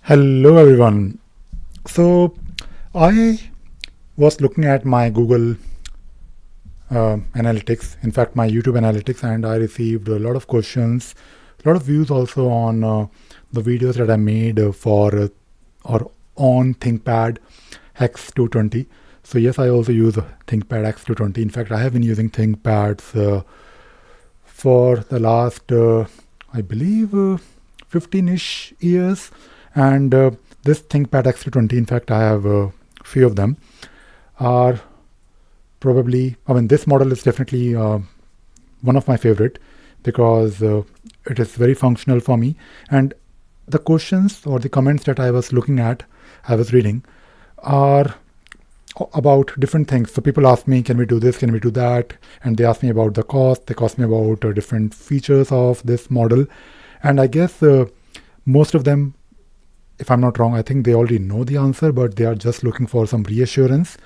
Hello everyone. So I was looking at my Google analytics, in fact my YouTube analytics, and I received a lot of questions, a lot of views also on the videos that I made for or on ThinkPad X220. So yes, I also use ThinkPad X220. In fact, I have been using ThinkPads for the last, I believe, 15-ish years. And this ThinkPad X220, in fact, I have a few of them, are probably, this model is definitely one of my favorite because it is very functional for me. And the questions or the comments that I was looking at, I was reading, are about different things. So people ask me, can we do this, can we do that? And they ask me about the cost, they ask me about different features of this model. And I guess most of them, if I'm not wrong, I think they already know the answer, but they are just looking for some reassurance.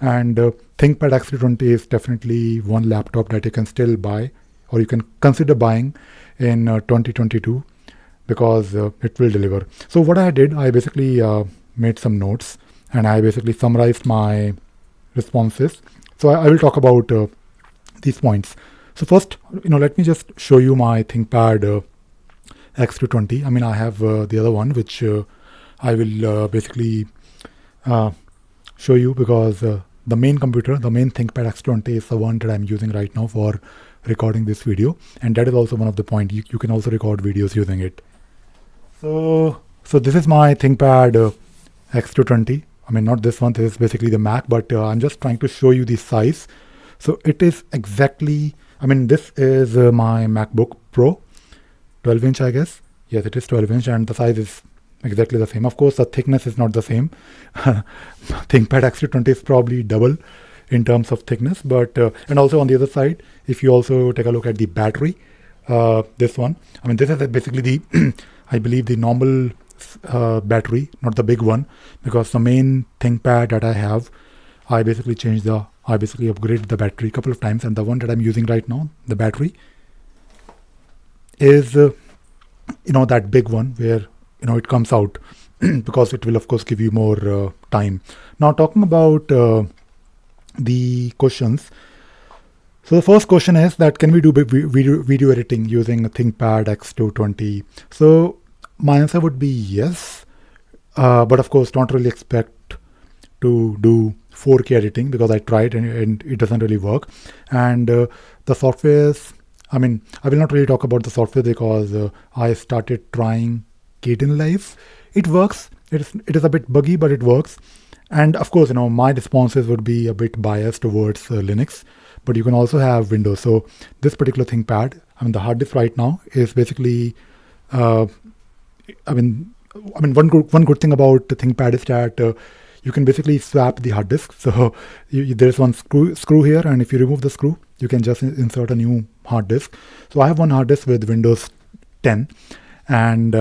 And ThinkPad X320 is definitely one laptop that you can still buy, or you can consider buying in 2022 because it will deliver. So what I did, I basically made some notes and I basically summarized my responses. So I will talk about these points. So first, let me just show you my ThinkPad X220. I have the other one, which I will basically show you because the main computer, the main ThinkPad X220 is the one that I'm using right now for recording this video. And that is also one of the points. You can also record videos using it. So this is my ThinkPad X220. Not this one, this is basically the Mac, but I'm just trying to show you the size. So it is exactly, this is my MacBook Pro, 12 inch, I guess. Yes, it is 12 inch and the size is exactly the same. Of course, the thickness is not the same. ThinkPad X220 is probably double in terms of thickness, but and also on the other side, if you also take a look at the battery, this one, this is basically the, I believe the normal battery, not the big one, because the main ThinkPad that I have, I basically upgraded the battery a couple of times, and the one that I'm using right now, the battery is, that big one where, it comes out because it will of course give you more time. Now talking about the questions. So the first question is that can we do video editing using a ThinkPad X220? So my answer would be yes, but of course don't really expect to do 4K editing because I tried and it doesn't really work. And the softwares, I will not really talk about the software because I started trying Kdenlive. It works. It is a bit buggy, but it works. And of course, my responses would be a bit biased towards Linux, but you can also have Windows. So this particular ThinkPad, the hard disk right now is basically, one good thing about the ThinkPad is that you can basically swap the hard disk. So there's one screw here, and if you remove the screw, you can just insert a new hard disk. So I have one hard disk with Windows 10, and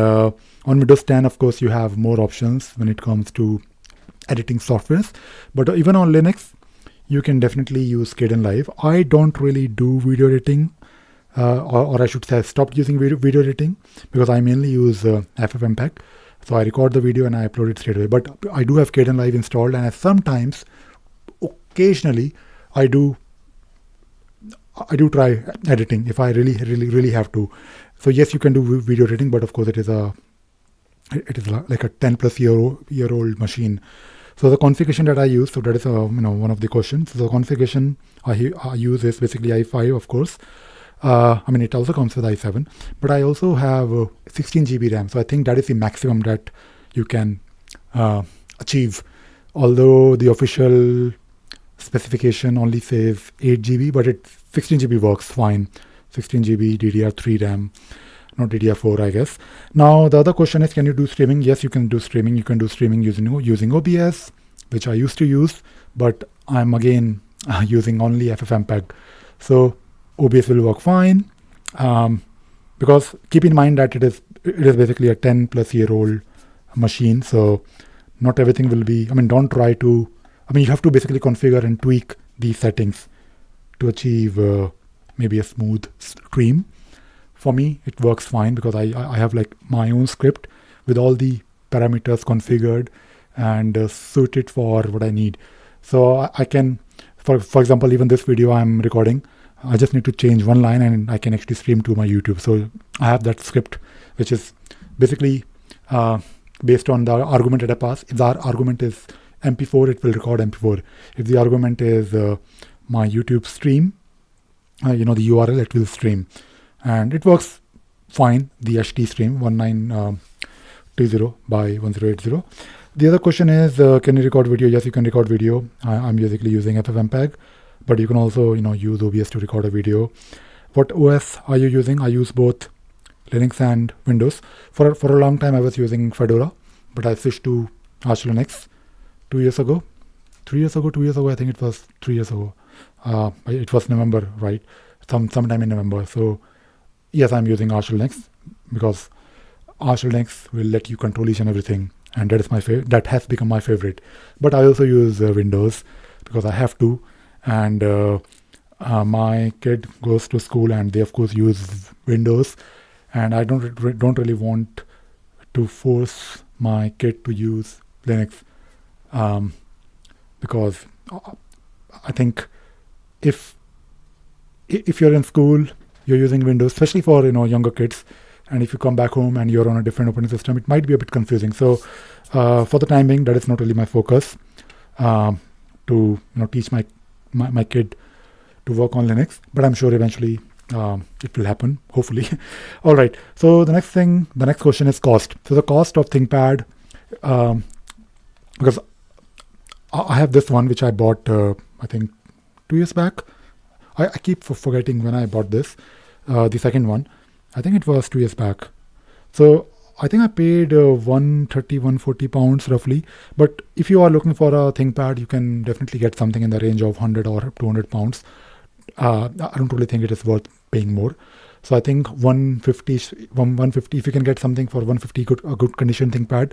on Windows 10, of course, you have more options when it comes to editing softwares. But even on Linux, you can definitely use Kdenlive. I don't really do video editing, or I should say I stopped using video editing because I mainly use FFmpeg. So I record the video and I upload it straight away. But I do have Kdenlive installed, and sometimes, occasionally, I do try editing if I really have to. So yes, you can do video editing, but of course it is like a 10 plus year old machine. So the configuration that I use, so that is one of the questions. So the configuration I use is basically i5, of course. It also comes with i7, but I also have 16 GB RAM. So I think that is the maximum that you can achieve. Although the official specification only says 8 GB, but 16 GB works fine. 16 GB DDR3 RAM, not DDR4, I guess. Now the other question is, can you do streaming? Yes, you can do streaming. You can do streaming using OBS, which I used to use, but I'm again using only FFmpeg. So OBS will work fine, because keep in mind that it is basically a 10 plus year old machine. So not everything will be, don't try to, you have to basically configure and tweak these settings to achieve maybe a smooth stream. For me, it works fine because I have like my own script with all the parameters configured and suit it for what I need. So I can, for example, even this video I'm recording, I just need to change one line and I can actually stream to my YouTube. So I have that script, which is basically based on the argument that I pass. If the argument is MP4, it will record MP4. If the argument is my YouTube stream, the URL, it will stream. And it works fine, the HT stream 1920 by 1080. The other question is, can you record video? Yes, you can record video. I'm basically using FFmpeg, but you can also use OBS to record a video. What OS are you using? I use both Linux and Windows. For a long time I was using Fedora, but I switched to Arch Linux 2 years ago. 3 years ago, 2 years ago, I think it was 3 years ago. It was November, right? Sometime in November. So yes, I'm using Arch Linux because Arch Linux will let you control each and everything, and that is my favorite. That has become my favorite. But I also use Windows because I have to, and my kid goes to school and they of course use Windows, and I don't really want to force my kid to use Linux, because I think if you're in school, you're using Windows, especially for younger kids, and if you come back home and you're on a different operating system, it might be a bit confusing. So for the time being, that is not really my focus, to teach my kid to work on Linux, but I'm sure eventually it will happen, hopefully. All right, so the next question is cost. So the cost of ThinkPad, because I have this one which I bought I think 2 years back. I keep forgetting when I bought this, the second one. I think it was 2 years back. So I think I paid 130, 140 pounds roughly. But if you are looking for a ThinkPad, you can definitely get something in the range of 100 or 200 pounds. I don't really think it is worth paying more. So I think 150, if you can get something for 150, a good condition ThinkPad,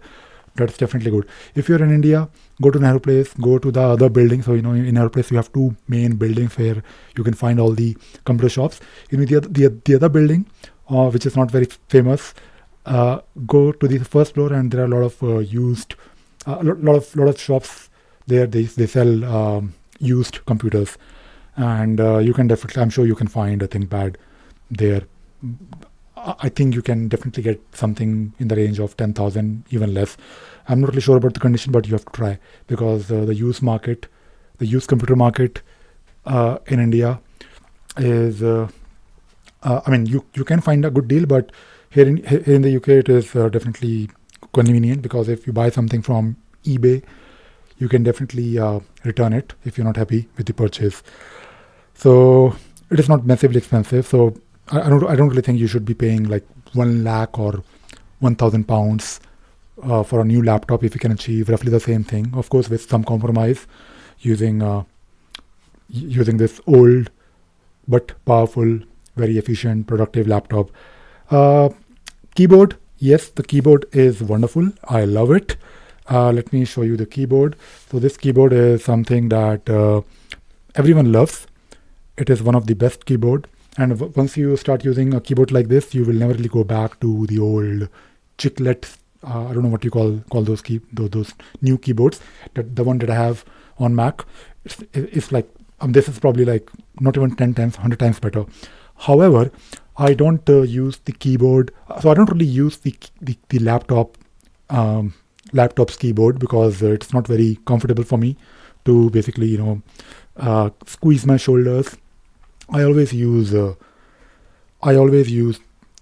that's definitely good. If you're in India, go to Nehru Place, go to the other building. So, in Nehru Place, you have two main buildings where you can find all the computer shops. The other building, which is not very famous, go to the first floor, and there are a lot of used, lot of shops there. They sell used computers, and you can definitely, I'm sure you can find a ThinkPad there. I think you can definitely get something in the range of 10,000, even less. I'm not really sure about the condition, but you have to try, because the used computer market in India is, you can find a good deal, but here in the UK it is definitely convenient, because if you buy something from eBay, you can definitely return it if you're not happy with the purchase. So it is not massively expensive. So I don't really think you should be paying like 1 lakh or 1,000 pounds for a new laptop if you can achieve roughly the same thing. Of course, with some compromise, using this old but powerful, very efficient, productive laptop. Keyboard, yes, the keyboard is wonderful. I love it. Let me show you the keyboard. So this keyboard is something that everyone loves. It is one of the best keyboard. And once you start using a keyboard like this, you will never really go back to the old chiclet. I don't know what you call those those new keyboards. The one that I have on Mac, it's like this is probably like not even 10 times, 100 times better. However, I don't use the keyboard, so I don't really use the laptop's keyboard, because it's not very comfortable for me to basically squeeze my shoulders. I always use an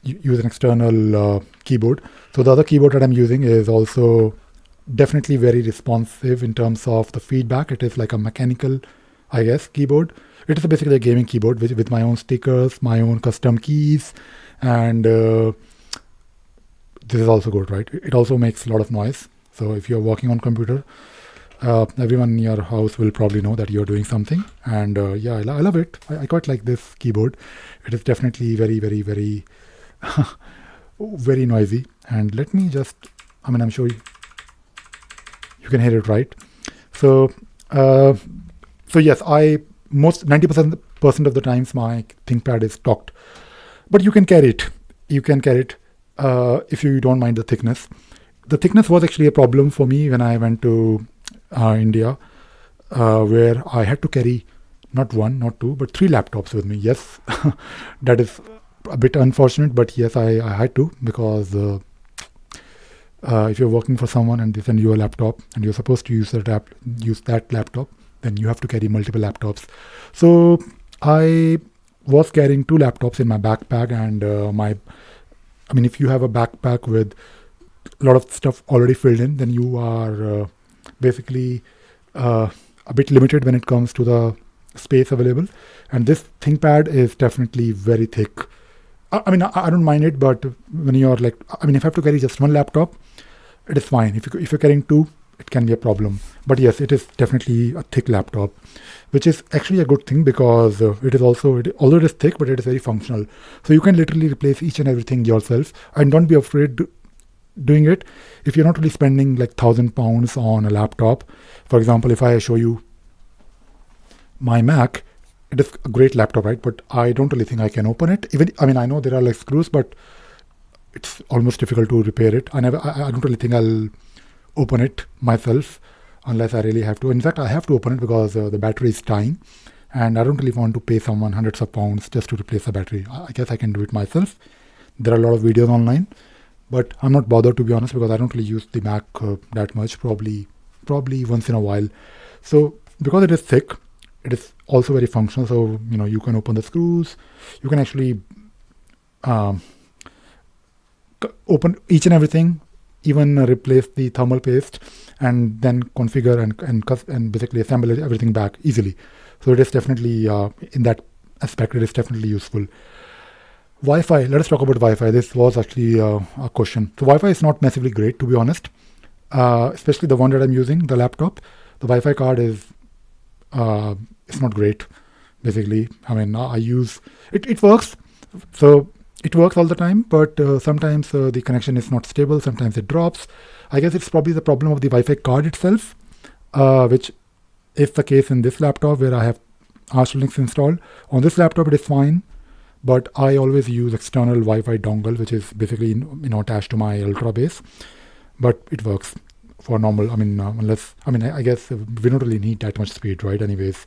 external keyboard. So the other keyboard that I'm using is also definitely very responsive in terms of the feedback. It is like a mechanical, I guess, keyboard. It is basically a gaming keyboard with my own stickers, my own custom keys, and this is also good, right? It also makes a lot of noise. So if you're working on computer, everyone in your house will probably know that you're doing something. And I love it. I quite like this keyboard. It is definitely very, very, very, very noisy. And let me just, I'm sure you can hear it, right? So, yes, most 90% of the times my ThinkPad is stocked, but you can carry it. If you don't mind the thickness. the thickness was actually a problem for me when I went to India, where I had to carry not one, not two, but three laptops with me. Yes, that is a bit unfortunate, but yes, I had to, because if you're working for someone and they send you a laptop and you're supposed to use that laptop, then you have to carry multiple laptops. So I was carrying two laptops in my backpack, and if you have a backpack with a lot of stuff already filled in, then you are basically a bit limited when it comes to the space available. And this ThinkPad is definitely very thick. I don't mind it, but when you're like, if I have to carry just one laptop, it is fine. If you're carrying two, it can be a problem. But yes, it is definitely a thick laptop, which is actually a good thing, because although it is thick, but it is very functional. So you can literally replace each and everything yourself, and don't be afraid doing it if you're not really spending like £1,000 on a laptop. For example, if I show you my Mac, it is a great laptop, right? But I don't really think I can open it. I know there are like screws, but it's almost difficult to repair it. I don't really think I'll open it myself unless I really have to. In fact, I have to open it because the battery is dying, and I don't really want to pay someone hundreds of pounds just to replace the battery. I guess I can do it myself. There are a lot of videos online, but I'm not bothered, to be honest, because I don't really use the Mac that much, probably once in a while. So because it is thick, it is also very functional. So, you can open the screws, you can actually open each and everything, even replace the thermal paste, and then configure and basically assemble everything back easily. So it is definitely, in that aspect, it is definitely useful. Wi-Fi, let us talk about Wi-Fi. This was actually a question. So Wi-Fi is not massively great, to be honest, especially the one that I'm using, the laptop. The Wi-Fi card is it's not great, basically. I use it. It works. So it works all the time, but sometimes the connection is not stable. Sometimes it drops. I guess it's probably the problem of the Wi-Fi card itself, which is the case in this laptop where I have Linux installed. On this laptop, it is fine, but I always use external Wi-Fi dongle, which is basically attached to my Ultra base. But it works for normal. I guess we don't really need that much speed, right? Anyways,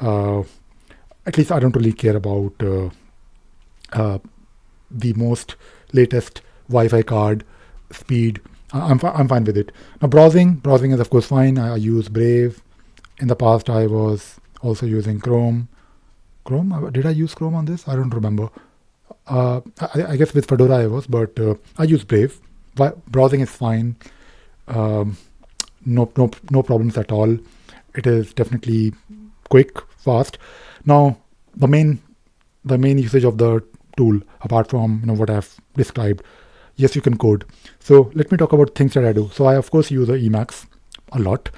at least I don't really care about the most latest Wi-Fi card speed. I'm fine with it. Now browsing is of course fine. I use Brave. In the past, I was also using Chrome. Did I use Chrome on this? I don't remember. I guess with Fedora I was, but I use Brave. Browsing is fine. No problems at all. It is definitely quick, fast. Now the main usage of the tool, apart from what I've described, yes, you can code. So let me talk about things that I do. So I of course use Emacs a lot,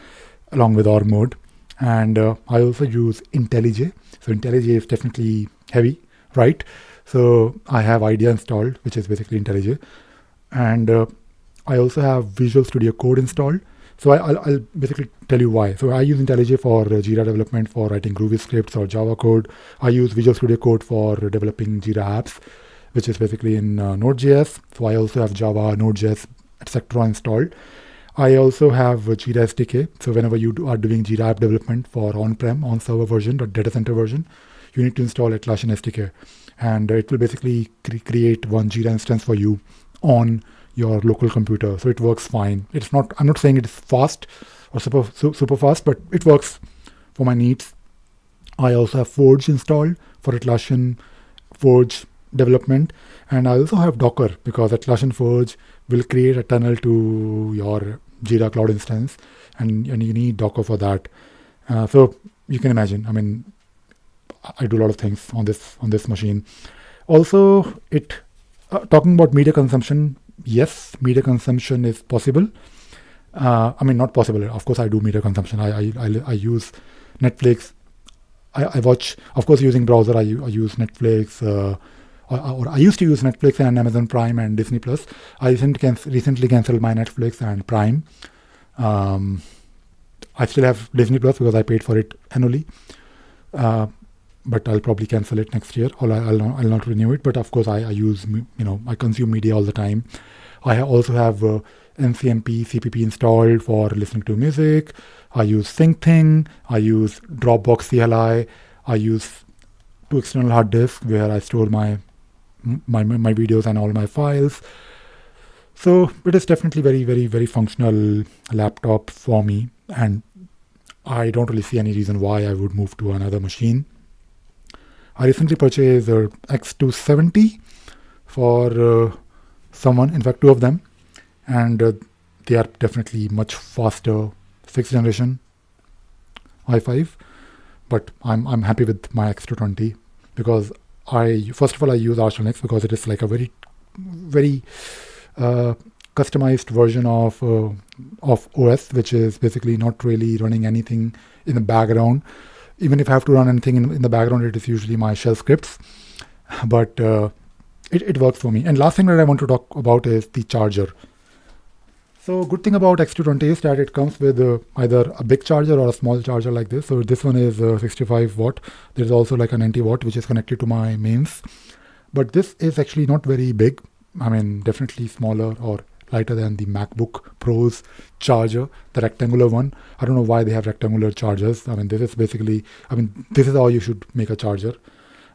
along with org mode, and I also use IntelliJ. So IntelliJ is definitely heavy, right? So I have IDEA installed, which is basically IntelliJ, and I also have Visual Studio Code installed. So I'll basically tell you why. So I use IntelliJ for Jira development, for writing Groovy scripts or Java code. I use Visual Studio Code for developing Jira apps, which is basically in Node.js. So I also have Java, Node.js, etc. installed. I also have Jira SDK. So whenever you are doing Jira app development for on-prem, on-server version or data center version, you need to install Atlassian SDK. And it will basically create one Jira instance for you on your local computer. So it works fine. I'm not saying it is fast or super fast, but it works for my needs. I also have Forge installed for Atlassian Forge development. And I also have Docker, because Atlassian Forge will create a tunnel to your Jira Cloud instance, and you need Docker for that. So you can imagine, I do a lot of things on this machine. Also, talking about media consumption, yes, media consumption is possible. Not possible. Of course, I do media consumption. I use Netflix. I watch, of course, using browser. I use Netflix, or I used to use Netflix and Amazon Prime and Disney Plus. I recently canceled my Netflix and Prime. I still have Disney Plus because I paid for it annually. But I'll probably cancel it next year, or I'll not renew it. But of course, I use, I consume media all the time. I also have NCMP, CPP installed for listening to music. I use SyncThing. I use Dropbox CLI. I use two external hard disks where I store my videos and all my files. So it is definitely very functional laptop for me, and I don't really see any reason why I would move to another machine. I recently purchased a x220 for someone, in fact 2 of them, and they are definitely much faster 6th generation i5, but I'm happy with my x220 because first of all I use Arsenal X because it is like a very customized version of OS, which is basically not really running anything in the background. Even if I have to run anything in the background, it is usually my shell scripts, but it works for me. And last thing that I want to talk about is the charger. So good thing about X220 is that it comes with either a big charger or a small charger like this. So this one is 65 watt. There's also like a 90 watt which is connected to my mains. But this is actually not very big. I mean, definitely smaller or lighter than the MacBook Pro's charger, the rectangular one. I don't know why they have rectangular chargers. I mean, this is how you should make a charger.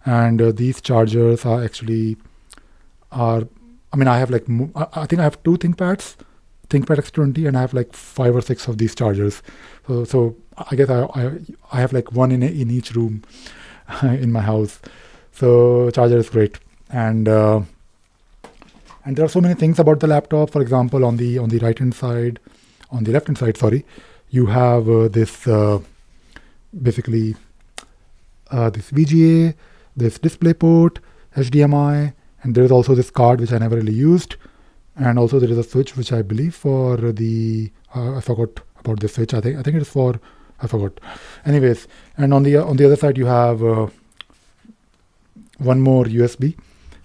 And these chargers I have like, I think I have 2 ThinkPad X20, and I have like 5 or 6 of these chargers. So I guess I have like one in each room in my house. So charger is great, and there are so many things about the laptop. For example, on the left hand side, you have this basically this VGA, this DisplayPort, HDMI, and there is also this card which I never really used. And also there is a switch which I believe for the I forgot about this switch. I think it is for, I forgot. Anyways, and on the other side you have one more USB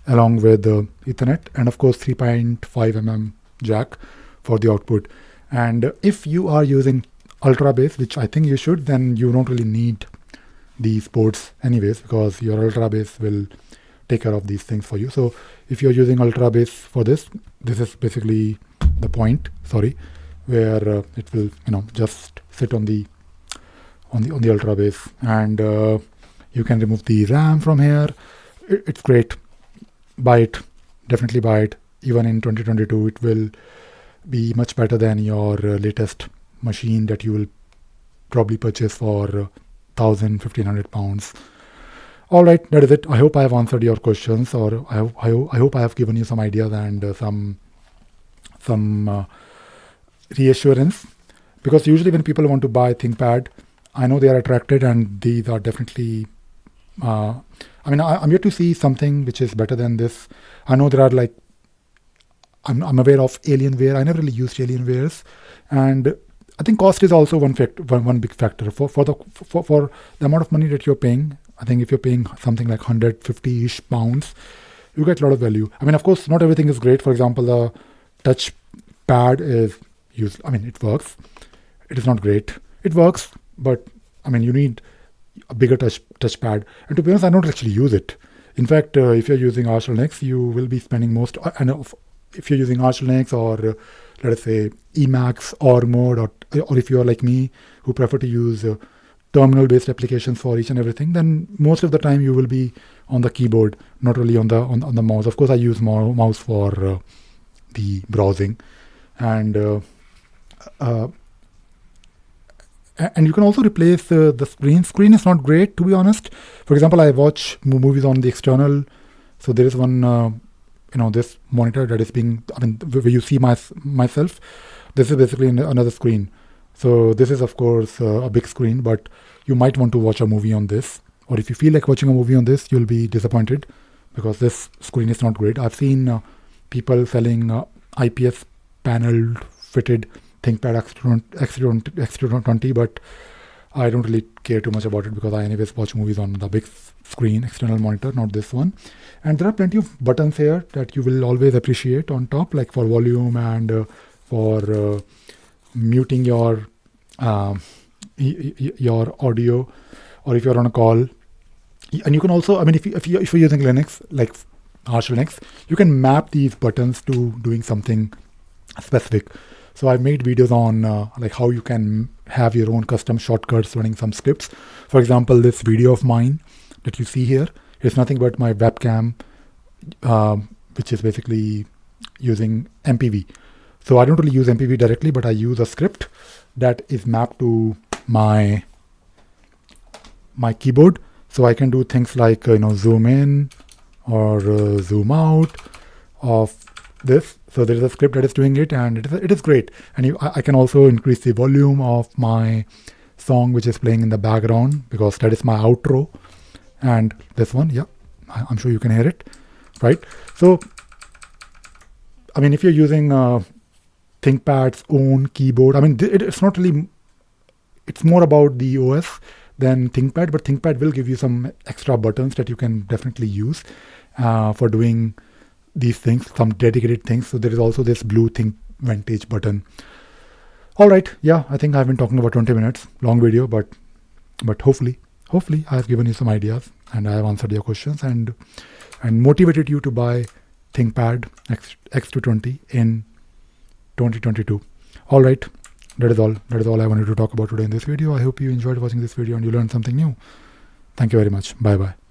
along with Ethernet, and of course 3.5mm jack for the output. And if you are using ultra bass, which I think you should, then you don't really need these ports anyways, because your ultra bass will take care of these things for you. So if you're using ultra bass for this is basically the point, where it will just sit on the ultra bass, and you can remove the RAM from here. It's great. Buy it, definitely buy it. Even in 2022 it will be much better than your latest machine that you will probably purchase for 1,000-1,500 pounds. All right, that is it. I hope I have answered your questions, or I hope I have given you some ideas and some reassurance. Because usually when people want to buy ThinkPad, I know they are attracted, and these are definitely. I'm yet to see something which is better than this. I know there are like. I'm aware of Alienware. I never really used Alienwares, and I think cost is also one big factor for the amount of money that you're paying. I think if you're paying something like 150-ish pounds, you get a lot of value. I mean, of course, not everything is great. For example, the touch pad is used. I mean, it works. It is not great. It works, but I mean, you need a bigger touch pad. And to be honest, I don't actually use it. In fact, if you're using Arch Linux, you will be spending most. And if you're using Arch Linux or let us say Emacs or Mode, or if you are like me who prefer to use terminal-based applications for each and everything, then most of the time you will be on the keyboard, not really on the mouse. Of course, I use mouse for the browsing, and you can also replace the screen. Screen is not great, to be honest. For example, I watch movies on the external. So there is one, this monitor that is where you see myself. This is basically another screen. So this is, of course, a big screen, but you might want to watch a movie on this. Or if you feel like watching a movie on this, you'll be disappointed because this screen is not great. I've seen people selling IPS panel fitted ThinkPad X220, but I don't really care too much about it because I anyways watch movies on the big screen, external monitor, not this one. And there are plenty of buttons here that you will always appreciate on top, like for volume and for muting your audio, or if you're on a call. And you can also, if you're using Linux, like Arch Linux, you can map these buttons to doing something specific. So I made videos on like how you can have your own custom shortcuts running some scripts. For example, this video of mine that you see here is nothing but my webcam, which is basically using MPV. So I don't really use MPV directly, but I use a script that is mapped to my keyboard. So I can do things like zoom in or zoom out of this. So there is a script that is doing it, and it is great. And I can also increase the volume of my song which is playing in the background, because that is my outro. And this one, yeah, I'm sure you can hear it, right? So I mean, if you're using ThinkPad's own keyboard, I mean, it's not really, it's more about the OS than ThinkPad, but ThinkPad will give you some extra buttons that you can definitely use for doing these things, some dedicated things. So there is also this blue ThinkVantage button. All right, yeah, I think I've been talking about 20 minutes, long video, but hopefully I've given you some ideas and I have answered your questions and motivated you to buy ThinkPad x220 in 2022. All right, that is all I wanted to talk about today in this video. I hope you enjoyed watching this video and you learned something new. Thank you very much. Bye bye.